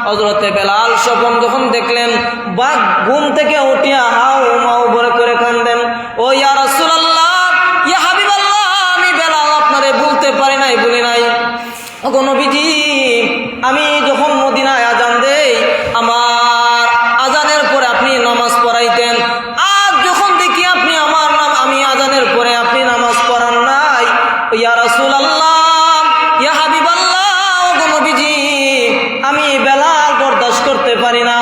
হযরতে বেলাল স্বপ্ন যখন দেখলেন, বাঘ ঘুম থেকে উঠিয়া হাউ মাউ বলে করে কান্দেন, ও ইয়া রাসূলুল্লাহ, ইয়া হাবিবাল্লাহ, আমি বেলাল আপনারে বলতে পারি নাই, বলি নাই। ওগো নবীজি, আমি যখন মদিনায় আজান দেই, আমার আজানের পরে আপনি নামাজ পড়াইতেন। আজ যখন দেখি আপনি আমি আজানের পরে আপনি নামাজ পড়ান নাই, ইয়া রাসূলুল্লাহ, ইয়া হাবিবাল্লাহ, ওগো নবীজি, আমি বেলাল বরদাস্ত করতে পারি না।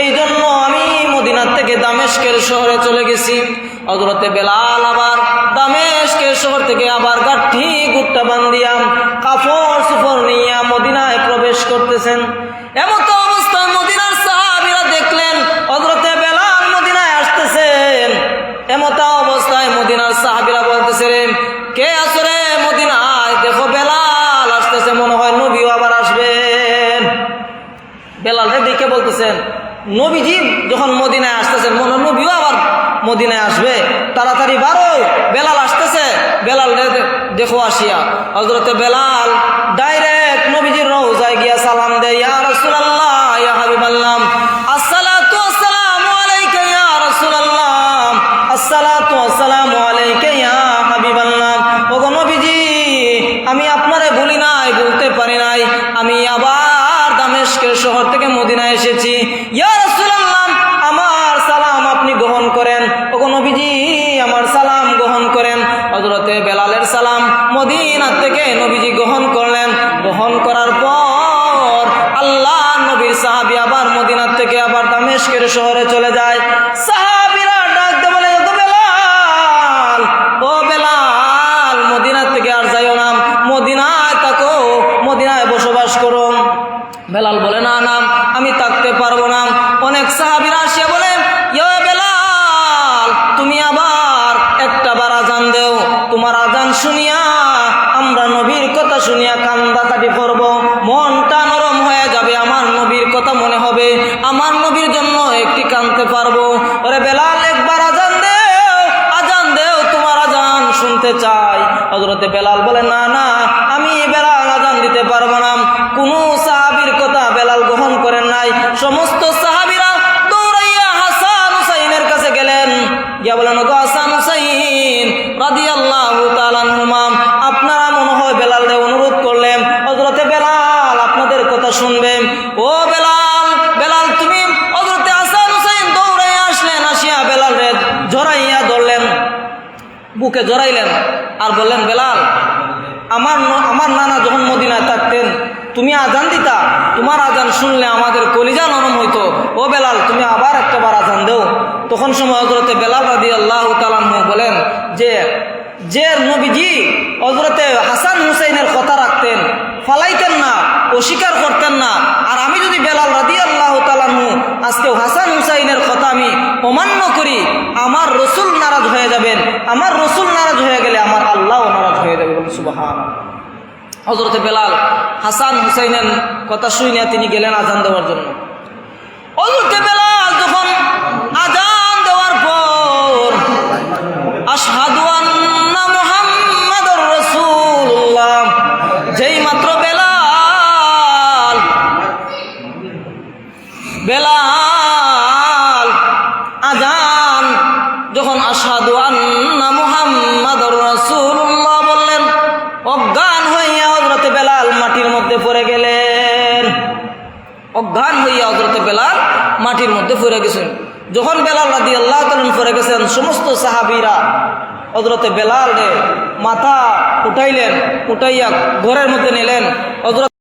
এই জন্য আমি মদিনা থেকে দামেস্কের শহরে চলে গেছি। হযরতে বেলাল আবার দামেস্কের শহর থেকে আবার গাঠি গুট্টা বান্ধিয়া কাপড় সুপড় নিয়ে মদিনায় প্রবেশ করতেছেন। এমত অবস্থায় মদিনার সাহাবীরা দেখলেন হযরতে বেলাল মদিনায় আসতেছেন। এমত অবস্থায় মদিনার সাহাবীরা বলতেছেন, কে আসরে মদিনায়? দেখো বেলাল আসতেছে, মনে হয় নবীও আবার আসবেন। বেলালরে দেখে বলতেছেন, নবীজি যখন মদিনায় আসতেছেন, মনে হয় নবীও আবার মদিনায় আসবে, তাড়াতাড়ি বারো, বেলাল আসতেছে। বেলাল দেখো আসিয়া হযরতে বেলাল ডাইরেক্ট নবীজির রওজায় গিয়া সালাম দেয়, ইয়া রাসূলুল্লাহ, ইয়া হাবিবাল্লাহ, আসসালাতু আসসালামু আলাইকা ইয়া রাসূলুল্লাহ, আসসালাতু আসসালামু আলাইকা ইয়া হাবিবাল্লাহ। ওগো নবীজি, আমি আপনারে ভুলি নাই, বলতে পারি নাই, আমি আবার দামেস্কের শহর থেকে মদিনায় এসেছি। ইয়া রাসূলুল্লাহ, আমার সালাম আপনি গ্রহণ করেন। ওগো নবীজি, আমার সালাম গ্রহণ করেন। হযরতে বেলালের সালাম মদিনা থেকে নবীজি গ্রহণ করলেন। গ্রহণ করার পর আল্লাহ নবীর সাহাবী আবার মদিনা থেকে আবার দামেস্কের শহরে চলে যায়। সাহাবীরা ডাক দিয়ে বলে, ও বেলাল, ও বেলাল, মদিনা থেকে আর যাইও না, মদিনায় থাকো, মদিনায় বসবাস করো। বেলাল বলে, না না, আমি থাকতে পারবো না। অনেক সাহাবীরা আসিয়া বলে, ইয়া বেলাল, তুমি আবার একটা বার আজান দেও, তোমার আজান শুনিয়া আমরা নবীর কথা শুনিয়া কান্দাকাটি করব, মনটা নরম হয়ে যাবে, আমার নবীর কথা মনে হবে, আমার নবীর জন্য একটি কাঁদতে পারবো। ওরে বেলাল, একবার আজান দেও, আজান দেও, তোমার আজান শুনতে চাই। হযরতে বেলাল বলে, না না, আমি বেলাল আজান দিতে পারবো না। কোনো সাহাবীর কথা বেলাল গ্রহণ করেন নাই। সমস্ত সাহাবীরা দৌড়াইয়া হাসান হুসাইনের কাছে গেলেন, গিয়া বলেন, ওগো হাসান হুসাইন রাদিয়াল্লাহু তাআলা আনহুমা, আপনারা মনে হয় বেলালকে অনুরোধ করলেন হযরতে বেলাল আপনাদের কথা শুনবেন। ও বেলাল, বেলাল তুমি, হযরতে হাসান হুসাইন দৌড়াইয়া আসলেন, আসিয়া বেলালকে জড়াইয়া ধরলেন, বুকে জড়াইলেন আর বললেন, বেলাল, আমার নানা যখন মদিনায় থাকতেন তুমি আজান দিতা, তোমার আজান শুনলে আমাদের কলিজা নরম হইতো। ও বেলাল, তুমি আবার একটাবার আজান দেও। তখন সময় হযরতে বেলাল রাদিয়াল্লাহু তাআলা আনহু বলেন যে নবীজি হযরতে হাসান হুসাইনের কথা রাখতেন, ফালাইতেন না, অস্বীকার করতেন না। আর আমি যদি বেলাল রাদিয়াল্লাহু তাআলা আনহু আজকে হাসান হুসাইনের কথা আমি অমান্য করি, আমার রসুল নারাজ হয়ে যাবেন। আমার রসুল নারাজ হয়ে গেলে আমার আল্লাহও নারাজ হয়ে যাবে। সুবহানাল্লাহ। হযরতে বেলাল হাসান হুসাইনের কথা শুনিয়া তিনি গেলেন আজান দেওয়ার জন্য। হযরতে বেলাল যখন আজান দেওয়ার পর আশহাদু আন্না মুহাম্মাদুর রাসূলুল্লাহ, যেই মাত্র বেলাল আজান যখন আশহাদু আন্না মুহাম্মাদুর রাসূলুল্লাহ বললেন, অজ্ঞান হইয়া হযরতে বেলাল মাটির মধ্যে পড়ে গেলেন। অজ্ঞান হইয়া হযরতে বেলাল মাটির মধ্যে পড়ে গেছেন। যখন বেলাল রাদিয়াল্লাহু তাআলা পড়ে গেছেন, সমস্ত সাহাবীরা হযরতে বেলালের মাথা উঠাইলেন, উঠাইয়া ঘরের মধ্যে নিলেন। হযরত